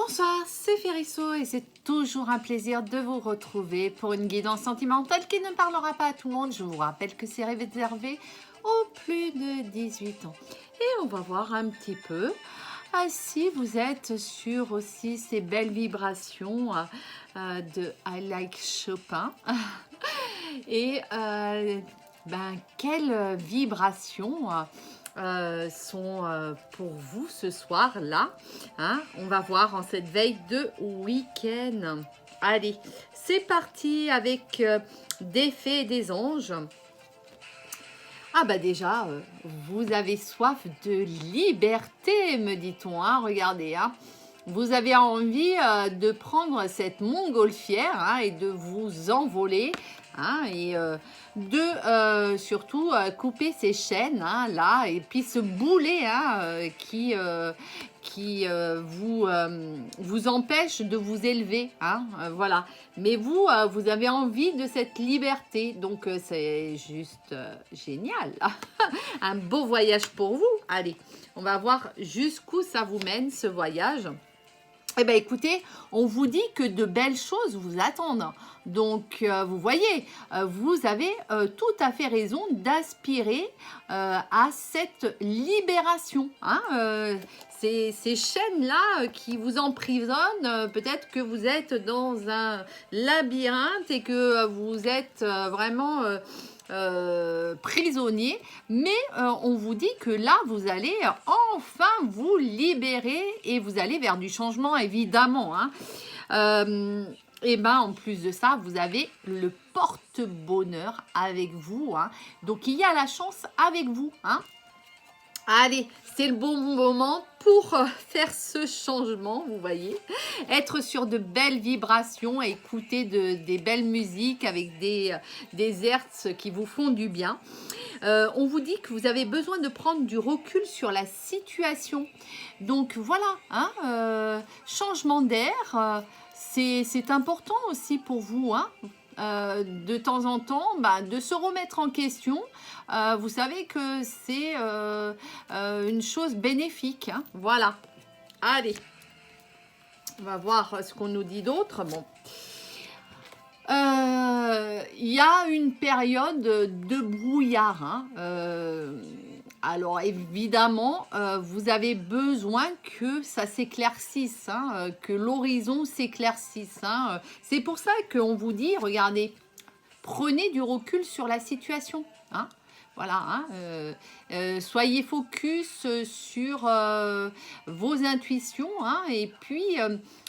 Bonsoir, c'est Férisso et c'est toujours un plaisir de vous retrouver pour une guidance sentimentale qui ne parlera pas à tout le monde. Je vous rappelle que c'est réservé aux plus de 18 ans. Et on va voir un petit peu si vous êtes sur aussi ces belles vibrations de I Like Chopin. Et quelles vibrations sont pour vous ce soir là, hein? On va voir en cette veille de week-end. Allez, c'est parti avec des fées et des anges. Ah bah déjà, vous avez soif de liberté, me dit-on, hein? Regardez, hein? Vous avez envie de prendre cette montgolfière, hein, et de vous envoler, hein, et de surtout couper ces chaînes, hein, là, et puis ce boulet, hein, qui vous empêche de vous élever, hein, voilà. Mais vous, vous avez envie de cette liberté, donc c'est juste génial. Un beau voyage pour vous. Allez, on va voir jusqu'où ça vous mène ce voyage. Eh bien, écoutez, on vous dit que de belles choses vous attendent. Donc, vous voyez, vous avez tout à fait raison d'aspirer à cette libération. Hein, ces chaînes-là qui vous emprisonnent, peut-être que vous êtes dans un labyrinthe et que vous êtes vraiment... prisonnier, mais on vous dit que là vous allez enfin vous libérer et vous allez vers du changement évidemment, hein. Et ben en plus de ça vous avez le porte-bonheur avec vous, hein. Donc il y a la chance avec vous, hein. Allez, c'est le bon moment pour faire ce changement, vous voyez. Être sur de belles vibrations, écouter des belles musiques avec des hertz qui vous font du bien. On vous dit que vous avez besoin de prendre du recul sur la situation. Donc voilà, hein, changement d'air, c'est important aussi pour vous, hein. De temps en temps, de se remettre en question. Vous savez que c'est une chose bénéfique, hein. Voilà. Allez, on va voir ce qu'on nous dit d'autre. Bon. Il y a une période de brouillard, hein. Alors évidemment, vous avez besoin que ça s'éclaircisse, hein, que l'horizon s'éclaircisse, hein. C'est pour ça qu'on vous dit, regardez, prenez du recul sur la situation, hein. Voilà, hein, soyez focus sur vos intuitions, hein, et puis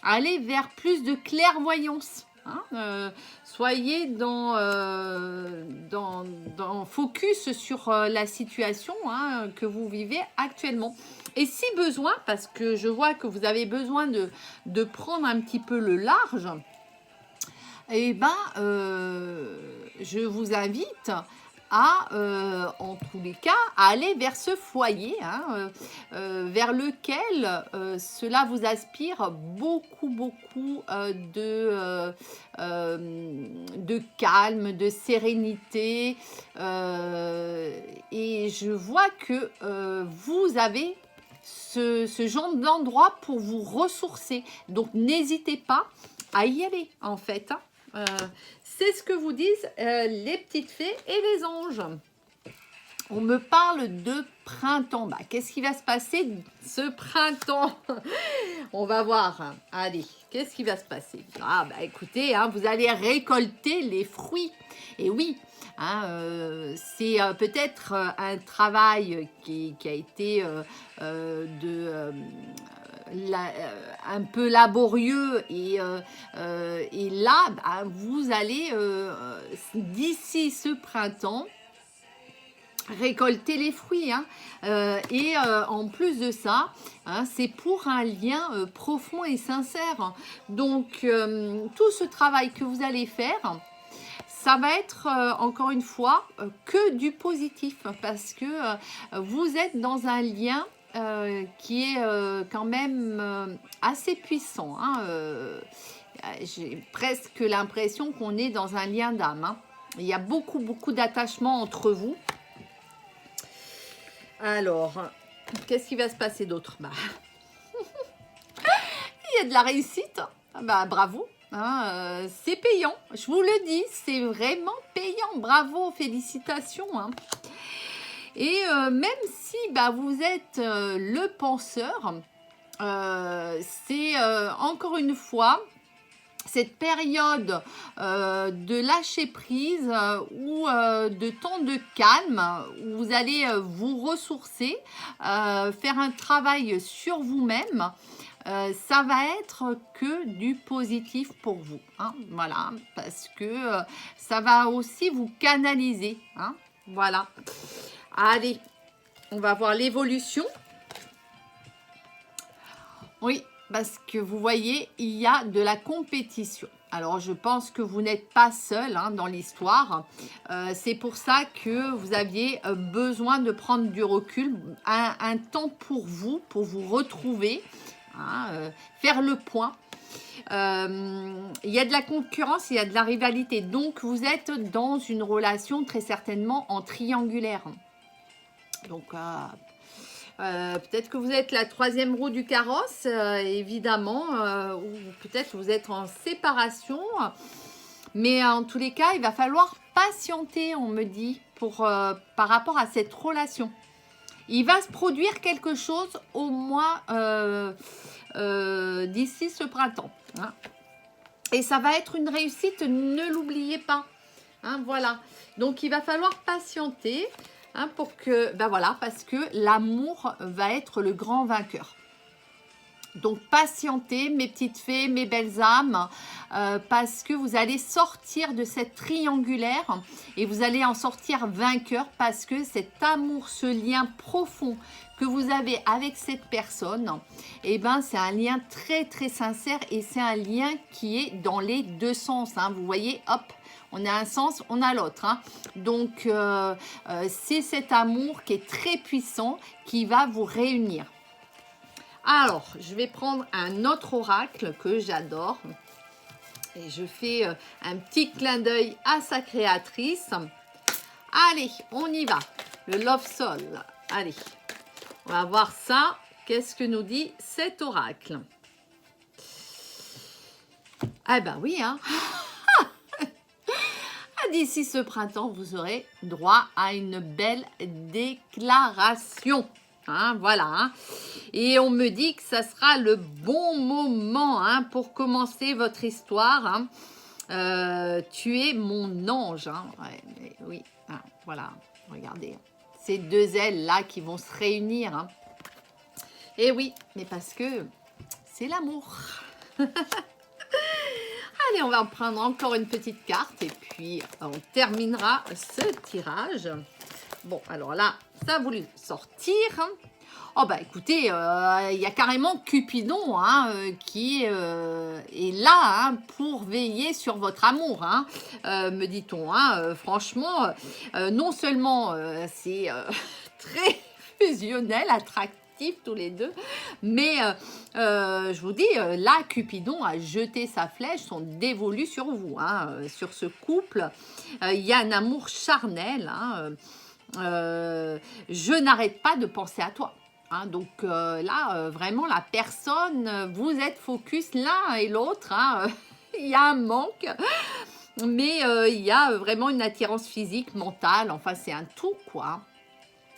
allez vers plus de clairvoyance. Hein, soyez dans focus sur la situation, hein, que vous vivez actuellement. Et si besoin, parce que je vois que vous avez besoin de prendre un petit peu le large, eh ben, je vous invite à, en tous les cas, à aller vers ce foyer, hein, vers lequel cela vous aspire beaucoup de calme, de sérénité. Et je vois que vous avez ce genre d'endroit pour vous ressourcer. Donc, n'hésitez pas à y aller, en fait, hein. C'est ce que vous disent les petites fées et les anges. On me parle de printemps. Qu'est-ce qui va se passer ce printemps? On va voir. Allez, qu'est-ce qui va se passer? Écoutez, hein, vous allez récolter les fruits. Et oui, hein, c'est peut-être un travail qui a été un peu laborieux et là vous allez d'ici ce printemps récolter les fruits, hein. Et en plus de ça, hein, c'est pour un lien profond et sincère. Donc tout ce travail que vous allez faire, ça va être encore une fois que du positif, parce que vous êtes dans un lien qui est quand même assez puissant, hein. J'ai presque l'impression qu'on est dans un lien d'âme, hein. Il y a beaucoup d'attachement entre vous. Alors, qu'est-ce qui va se passer d'autre? il y a de la réussite, bah, bravo. Hein, c'est payant, je vous le dis, c'est vraiment payant. Bravo, félicitations. Hein. Et même si bah, vous êtes le penseur, c'est encore une fois cette période de lâcher prise ou de temps de calme où vous allez vous ressourcer, faire un travail sur vous-même. Ça va être que du positif pour vous. Hein, voilà, parce que ça va aussi vous canaliser. Hein, voilà. Allez, on va voir l'évolution. Oui, parce que vous voyez, il y a de la compétition. Alors, je pense que vous n'êtes pas seul hein, dans l'histoire. C'est pour ça que vous aviez besoin de prendre du recul, un temps pour vous retrouver, hein, faire le point. Il y a de la concurrence, il y a de la rivalité. Donc, vous êtes dans une relation très certainement en triangulaire. Donc, peut-être que vous êtes la troisième roue du carrosse, évidemment, ou peut-être vous êtes en séparation. Mais en tous les cas, il va falloir patienter, on me dit, par rapport à cette relation. Il va se produire quelque chose au mois d'ici ce printemps. Hein. Et ça va être une réussite, ne l'oubliez pas. Hein, voilà. Donc, il va falloir patienter. Hein, pour que, ben voilà, parce que l'amour va être le grand vainqueur. Donc, patientez, mes petites fées, mes belles âmes, parce que vous allez sortir de cette triangulaire et vous allez en sortir vainqueur parce que cet amour, ce lien profond que vous avez avec cette personne, eh ben, c'est un lien très, très sincère et c'est un lien qui est dans les deux sens. Hein. Vous voyez, hop, on a un sens, on a l'autre. Hein. Donc, c'est cet amour qui est très puissant qui va vous réunir. Alors, je vais prendre un autre oracle que j'adore. Et je fais un petit clin d'œil à sa créatrice. Allez, on y va. Le Love Soul. Allez, on va voir ça. Qu'est-ce que nous dit cet oracle? Ah ben oui, hein. D'ici ce printemps, vous aurez droit à une belle déclaration. Hein, voilà. Hein. Et on me dit que ça sera le bon moment hein, pour commencer votre histoire. Hein. Tu es mon ange. Hein. Ouais, oui, hein, voilà. Regardez. Ces deux ailes-là qui vont se réunir. Hein. Et oui, mais parce que c'est l'amour. Allez, on va en prendre encore une petite carte et puis on terminera ce tirage. Bon, alors là, ça a voulu sortir. Oh, bah écoutez, il y a carrément Cupidon hein, qui est là hein, pour veiller sur votre amour, hein, me dit-on. Hein, franchement, non seulement c'est très fusionnel, attractif, tous les deux, mais je vous dis, là, Cupidon a jeté sa flèche, son dévolu sur vous, hein, sur ce couple. Il y a un amour charnel, hein, je n'arrête pas de penser à toi. Hein, donc là, vraiment, la personne, vous êtes focus l'un et l'autre. Hein, il y a un manque, mais il y a vraiment une attirance physique, mentale. Enfin, c'est un tout, quoi.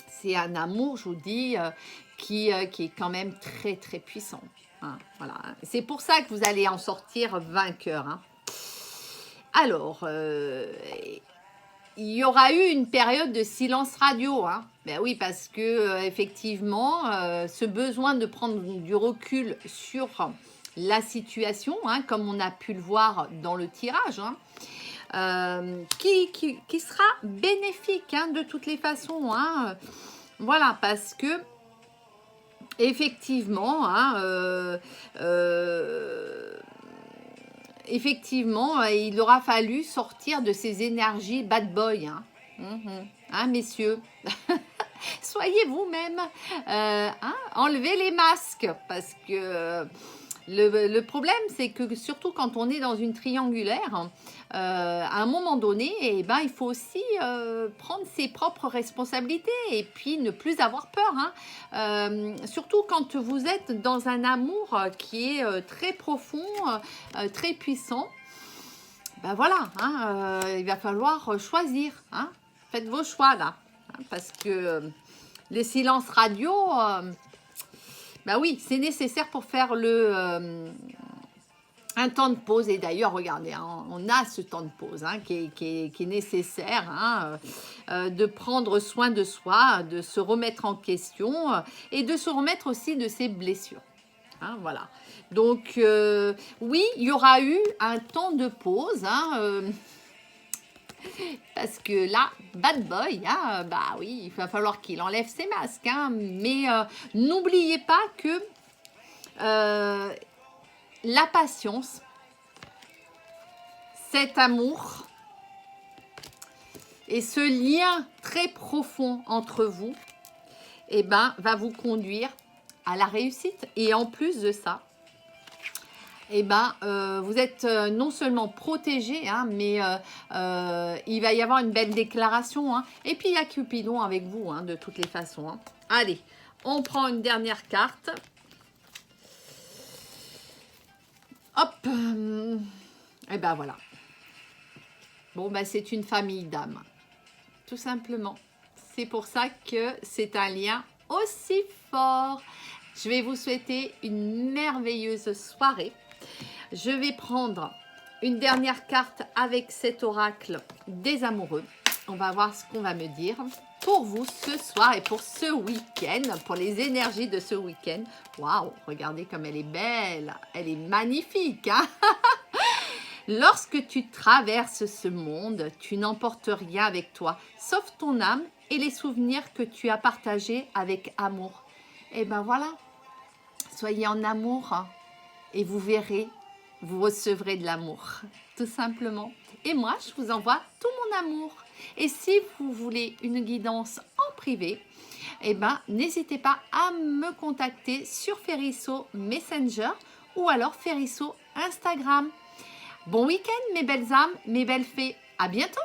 C'est un amour, je vous dis, qui est quand même très, très puissant. Hein, voilà. C'est pour ça que vous allez en sortir vainqueur. Hein. Alors, il y aura eu une période de silence radio. Hein. Ben oui, parce que effectivement, ce besoin de prendre du recul sur la situation, hein, comme on a pu le voir dans le tirage, hein, qui sera bénéfique hein, de toutes les façons. Hein. Voilà, parce que effectivement, hein, effectivement, il aura fallu sortir de ces énergies bad boy, hein, hein messieurs. Soyez vous-même, hein, enlevez les masques parce que Le problème, c'est que surtout quand on est dans une triangulaire, à un moment donné, eh ben, il faut aussi prendre ses propres responsabilités et puis ne plus avoir peur. Hein. Surtout quand vous êtes dans un amour qui est très profond, très puissant. Ben voilà, hein, il va falloir choisir. Hein. Faites vos choix là. Hein, parce que les silences radio... bah oui, c'est nécessaire pour faire un temps de pause. Et d'ailleurs, regardez, hein, on a ce temps de pause hein, qui est nécessaire, hein, de prendre soin de soi, de se remettre en question et de se remettre aussi de ses blessures. Hein, voilà. Donc, oui, il y aura eu un temps de pause. Hein, parce que là, bad boy, hein, bah oui, il va falloir qu'il enlève ses masques. Hein, mais n'oubliez pas que la patience, cet amour et ce lien très profond entre vous, eh ben, va vous conduire à la réussite. Et en plus de ça, eh ben, vous êtes non seulement protégé, hein, mais il va y avoir une belle déclaration. Hein. Et puis, il y a Cupidon avec vous, hein, de toutes les façons. Hein. Allez, on prend une dernière carte. Hop. Et ben voilà. Bon, ben c'est une famille d'âmes. Tout simplement. C'est pour ça que c'est un lien aussi fort. Je vais vous souhaiter une merveilleuse soirée. Je vais prendre une dernière carte avec cet oracle des amoureux. On va voir ce qu'on va me dire pour vous ce soir et pour ce week-end, pour les énergies de ce week-end. Waouh, regardez comme elle est belle. Elle est magnifique. Hein. Lorsque tu traverses ce monde, tu n'emportes rien avec toi, sauf ton âme et les souvenirs que tu as partagés avec amour. Et ben voilà, soyez en amour hein, et vous verrez, vous recevrez de l'amour, tout simplement. Et moi, je vous envoie tout mon amour. Et si vous voulez une guidance en privé, eh ben, n'hésitez pas à me contacter sur Ferisso Messenger ou alors Ferisso Instagram. Bon week-end mes belles âmes, mes belles fées. À bientôt.